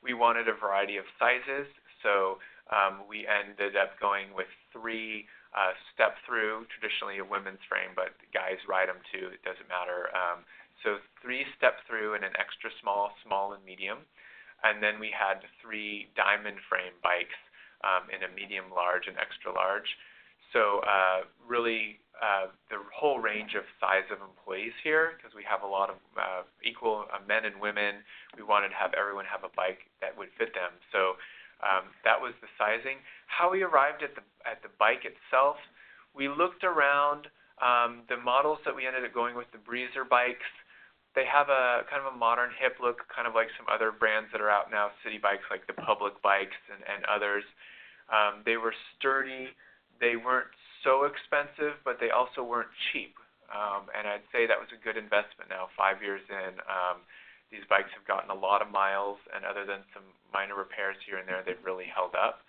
We wanted a variety of sizes, so we ended up going with 3 step-through, traditionally a women's frame, but guys ride them too. It doesn't matter. So 3 step-through and an extra small, small, and medium. And then we had 3 diamond frame bikes in a medium, large, and extra large. So really the whole range of size of employees here, because we have a lot of equal men and women. We wanted to have everyone have a bike that would fit them. So that was the sizing. How we arrived at the bike itself, we looked around the models that we ended up going with, the Breezer bikes. They have a kind of a modern hip look, kind of like some other brands that are out now, city bikes like the Public bikes and others. They were sturdy. They weren't so expensive, but they also weren't cheap. And I'd say that was a good investment now, 5 years in. These bikes have gotten a lot of miles, and other than some minor repairs here and there, they've really held up.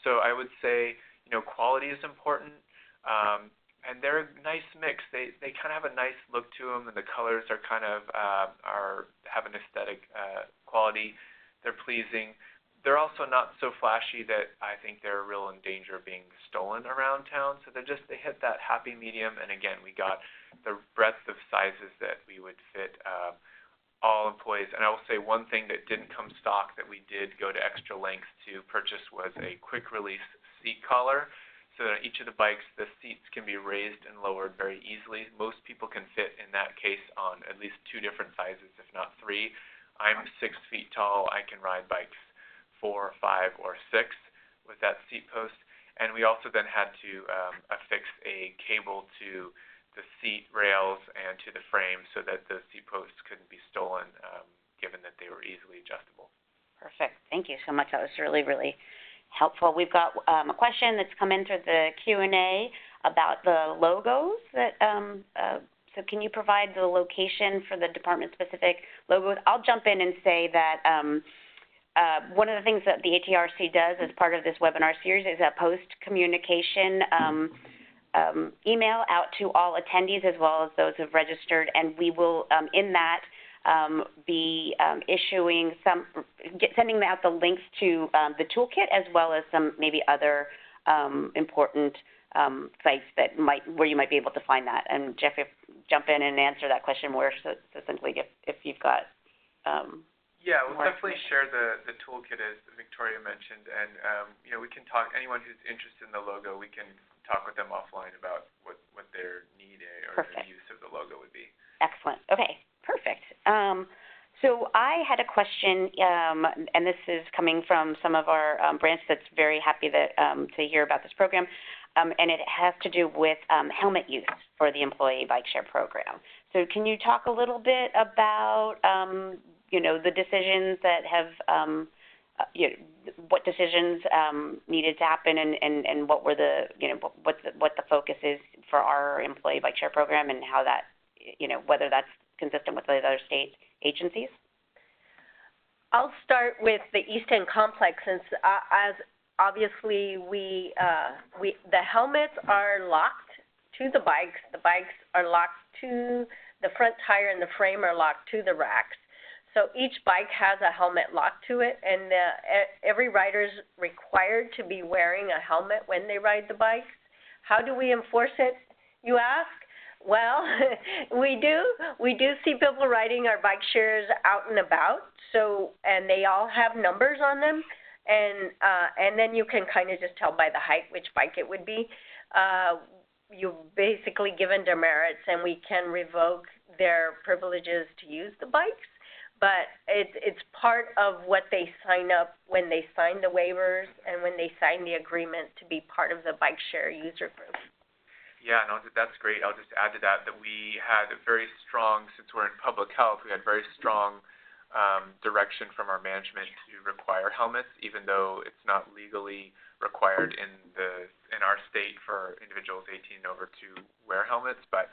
So I would say, quality is important. And they're a nice mix. They kind of have a nice look to them, and the colors are kind of have an aesthetic quality. They're pleasing. They're also not so flashy that I think they're real in danger of being stolen around town. So they hit that happy medium. And again, we got the breadth of sizes that we would fit all employees. And I will say one thing that didn't come stock that we did go to extra lengths to purchase was a quick release seat collar. So on each of the bikes, the seats can be raised and lowered very easily. Most people can fit in that case on at least 2 different sizes, if not 3. I'm 6 feet tall. I can ride bikes 4, 5, or 6 with that seat post. And we also then had to affix a cable to the seat rails and to the frame so that the seat posts couldn't be stolen, given that they were easily adjustable. Perfect. Thank you so much. That was really, really helpful. We've got a question that's come in through the Q&A about the logos. So can you provide the location for the department-specific logos? I'll jump in and say that one of the things that the ATRC does as part of this webinar series is a post-communication email out to all attendees as well as those who've registered, and we will, in that, be issuing sending out the links to the toolkit as well as some maybe other important sites that where you might be able to find that. And Jeff, jump in and answer that question more succinctly if you've got. Yeah, we'll definitely share the toolkit as Victoria mentioned, and we can talk. Anyone who's interested in the logo, we can talk with them offline about what their need or their use of the logo would be. Excellent. Okay. Perfect. So I had a question, and this is coming from some of our branch that's very happy that, to hear about this program, and it has to do with helmet use for the employee BikeShare program. So can you talk a little bit about, the decisions that have, what decisions needed to happen, and what were the, what the focus is for our employee BikeShare program, and how that, whether that's consistent with the other state agencies? I'll start with the East End Complex, since as obviously the helmets are locked to the bikes are locked to the front tire, and the frame are locked to the racks. So each bike has a helmet locked to it, and every rider is required to be wearing a helmet when they ride the bikes. How do we enforce it, you ask? Well, we do see people riding our bike shares out and about, and they all have numbers on them, and then you can kind of just tell by the height which bike it would be. You're basically given demerits, and we can revoke their privileges to use the bikes, but it's part of what they sign up when they sign the waivers and when they sign the agreement to be part of the bike share user group. Yeah, no, that's great. I'll just add to that we had a very strong, since we're in public health, we had very strong direction from our management to require helmets, even though it's not legally required in our state for individuals 18 and over to wear helmets. But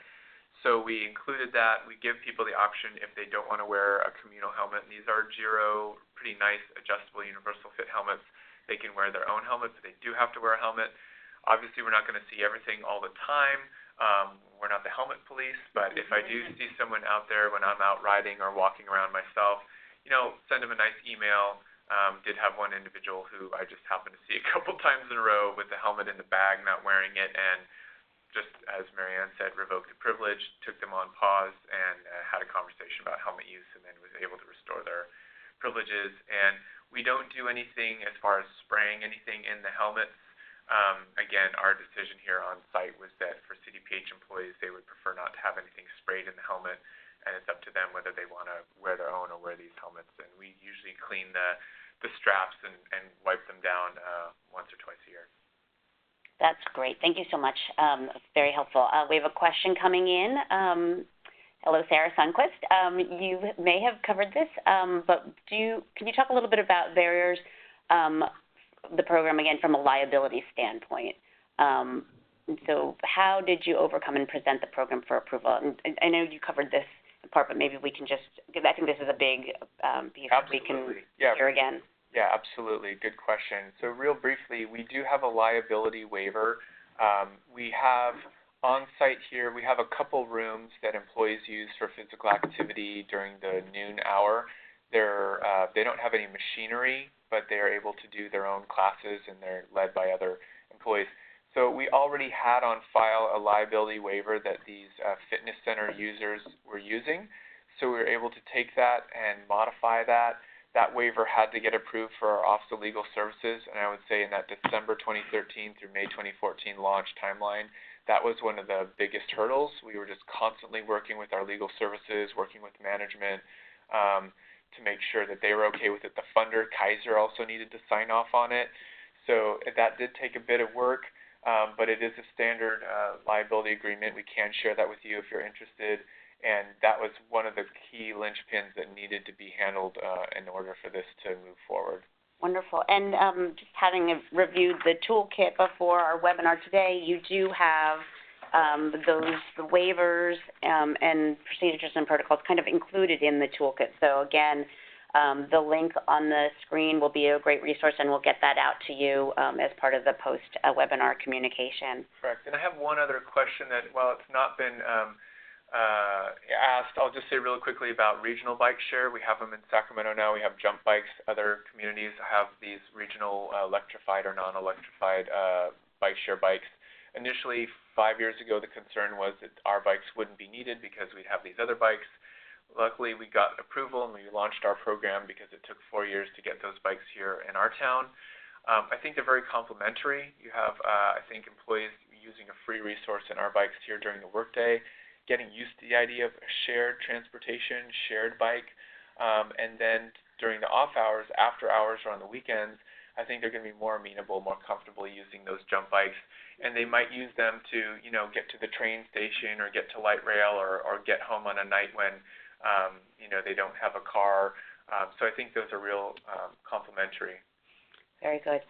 so we included that. We give people the option if they don't want to wear a communal helmet. And these are Giro, pretty nice adjustable universal fit helmets they can wear their own helmet, but they do have to wear a helmet. Obviously, we're not going to see everything all the time. We're not the helmet police, but if I do see someone out there when I'm out riding or walking around myself, send them a nice email. Did have one individual who I just happened to see a couple times in a row with the helmet in the bag, not wearing it, and just as Marianne said, revoked the privilege, took them on pause, and had a conversation about helmet use, and then was able to restore their privileges. And we don't do anything as far as spraying anything in the helmets. Again, our decision here on site was that for CDPH employees, they would prefer not to have anything sprayed in the helmet, and it's up to them whether they want to wear their own or wear these helmets. And we usually clean the straps and wipe them down once or twice a year. That's great. Thank you so much. That's very helpful. We have a question coming in. Hello, Sarah Sunquist. You may have covered this, but can you talk a little bit about barriers, the program, again, from a liability standpoint? So how did you overcome and present the program for approval? And I know you covered this part, but maybe we can just, I think this is a big piece that we can hear again. Yeah, absolutely. Good question. So real briefly, we do have a liability waiver. We have on site here, we have a couple rooms that employees use for physical activity during the noon hour. They don't have any machinery, but they're able to do their own classes, and they're led by other employees. So we already had on file a liability waiver that these fitness center users were using. So we were able to take that and modify that. That waiver had to get approved for our Office of Legal Services, and I would say in that December 2013 through May 2014 launch timeline, that was one of the biggest hurdles. We were just constantly working with our legal services, working with management to make sure that they were okay with it. The funder, Kaiser, also needed to sign off on it. So that did take a bit of work, but it is a standard liability agreement. We can share that with you if you're interested. And that was one of the key linchpins that needed to be handled in order for this to move forward. Wonderful. And just having reviewed the toolkit before our webinar today, you do have the waivers and procedures and protocols kind of included in the toolkit. So again, the link on the screen will be a great resource, and we'll get that out to you as part of the post-webinar communication. Correct. And I have one other question that, while it's not been asked, I'll just say really quickly about regional bike share. We have them in Sacramento now. We have jump bikes. Other communities have these regional electrified or non-electrified bike share bikes. Initially, 5 years ago, the concern was that our bikes wouldn't be needed because we'd have these other bikes. Luckily, we got approval and we launched our program because it took 4 years to get those bikes here in our town. I think they're very complementary. You have, I think, employees using a free resource in our bikes here during the workday, getting used to the idea of shared transportation, shared bike, and then during the off hours, after hours, or on the weekends, I think they're going to be more amenable, more comfortable using those jump bikes, and they might use them to, get to the train station or get to light rail or get home on a night when, they don't have a car. So I think those are real complementary. Very good.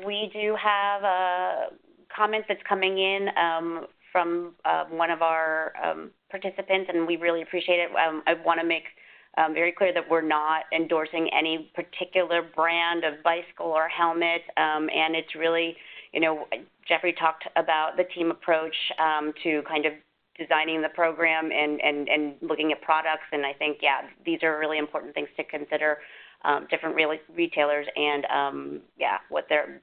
We do have a comment that's coming in from one of our participants, and we really appreciate it. I want to make very clear that we're not endorsing any particular brand of bicycle or helmet, and it's really, Jeffrey talked about the team approach to kind of designing the program and looking at products, and I think, these are really important things to consider. Different retailers and what their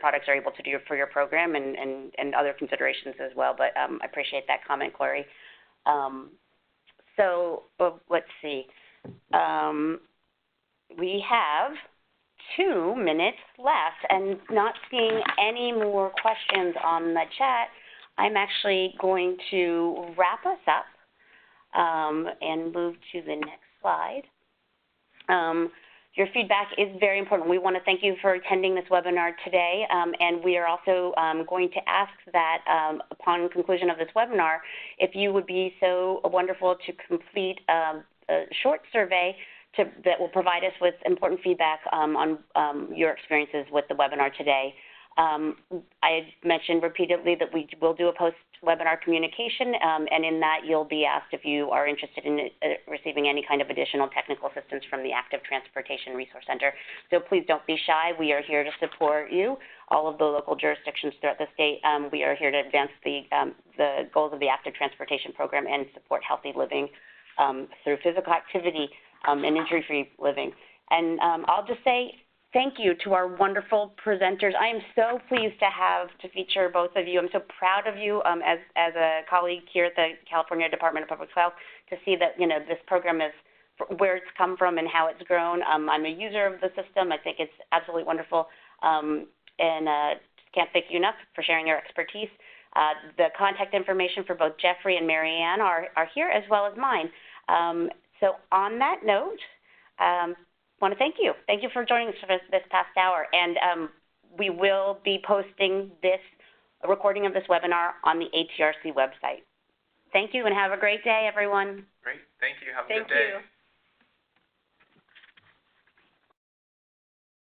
products are able to do for your program and other considerations as well. But I appreciate that comment, Corey. So let's see. We have 2 minutes left, and not seeing any more questions on the chat, I'm actually going to wrap us up and move to the next slide. Your feedback is very important. We want to thank you for attending this webinar today, and we are also going to ask that upon conclusion of this webinar, if you would be so wonderful to complete a short survey that will provide us with important feedback on your experiences with the webinar today. I mentioned repeatedly that we will do a webinar communication, and in that you'll be asked if you are interested in receiving any kind of additional technical assistance from the Active Transportation Resource Center. So please don't be shy. We are here to support you. All of the local jurisdictions throughout the state, we are here to advance the goals of the Active Transportation Program and support healthy living through physical activity and injury-free living. And I'll just say thank you to our wonderful presenters. I am so pleased to feature both of you. I'm so proud of you as a colleague here at the California Department of Public Health to see that, this program is where it's come from and how it's grown. I'm a user of the system. I think it's absolutely wonderful. And just can't thank you enough for sharing your expertise. The contact information for both Jeffrey and Marianne are here, as well as mine. So on that note, want to thank you. Thank you for joining us for this past hour. And we will be posting a recording of this webinar on the ATRC website. Thank you, and have a great day, everyone. Great. Thank you. Have a good day. Thank you.